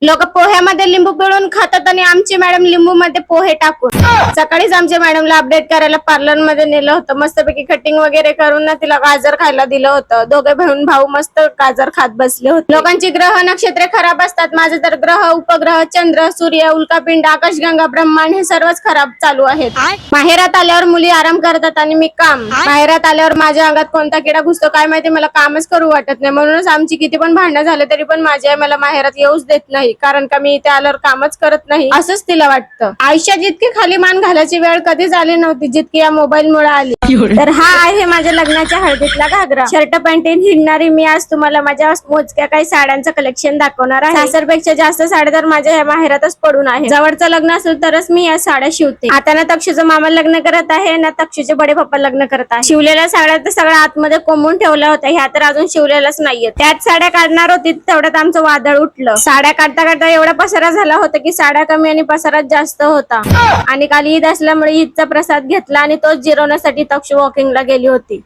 लोक पोह्यामध्ये लिंबू पिळून खातात आणि आमची मॅडम लिंबू मध्ये पोहे टाकून. सकाळीच आमच्या मॅडमला अपडेट करायला पार्लर मध्ये नेलं होतं. मस्तपैकी कटिंग वगैरे करून ना तिला गाजर खायला दिलं होतं. दोघे बहीण भाऊ मस्त गाजर खात बसले होते. लोकांची ग्रह नक्षत्रे खराब असतात. माझे तर ग्रह, उपग्रह, चंद्र, सूर्य, उल्कापिंड, आकाशगंगा, ब्रह्मांड हे सर्वच खराब चालू आहेत. माहेरात आल्यावर मुली आराम करतात आणि मी काम. माहेरात आल्यावर माझ्या अंगात कोणता किडा घुसतो काय माहिती, मला कामच करू वाटत नाही. म्हणूनच आमची किती पण भांडणं झाले तरी पण माझी आई मला माहेरात येऊच देत नाही, कारण का मी इथे आल्यावर कामच करत नाही असंच तिला वाटतं. आयुष्यात जितकी खाली मान घालायची वेळ कधीच आली नव्हती जितकी या मोबाईल मुळे आली. तर हा आहे माझ्या लग्नाच्या हळदीतला घागरा. शर्ट पॅन्टीन हिंडणारी मी आज तुम्हाला माझ्या मोजक्या काही साड्यांचं कलेक्शन दाखवणार आहे. सासरपेक्षा जास्त साड्या तर माझ्या या माहेरातच पडून आहे. जवळचं लग्न असेल तरच मी या साड्या शिवते. आता ना तक्षूचं मामा लग्न करत आहे ना तक्षूचे बडे पप्पा लग्न करत आहे. शिवलेल्या साड्या तर सगळ्या आतमध्ये कोंबून ठेवल्या होत्या, ह्या तर अजून शिवलेल्याच नाहीये. त्यात साड्या काढणार होती तेवढ्यात आमचं वादळ उठलं. साड्या काढता काढता एवढा पसारा झाला होता की साड्या कमी आणि पसाराच जास्त होता. आणि काल ईद असल्यामुळे ईदचा प्रसाद घेतला आणि तोच जिरवण्यासाठी तक्षू वॉकिंगला गेली होती.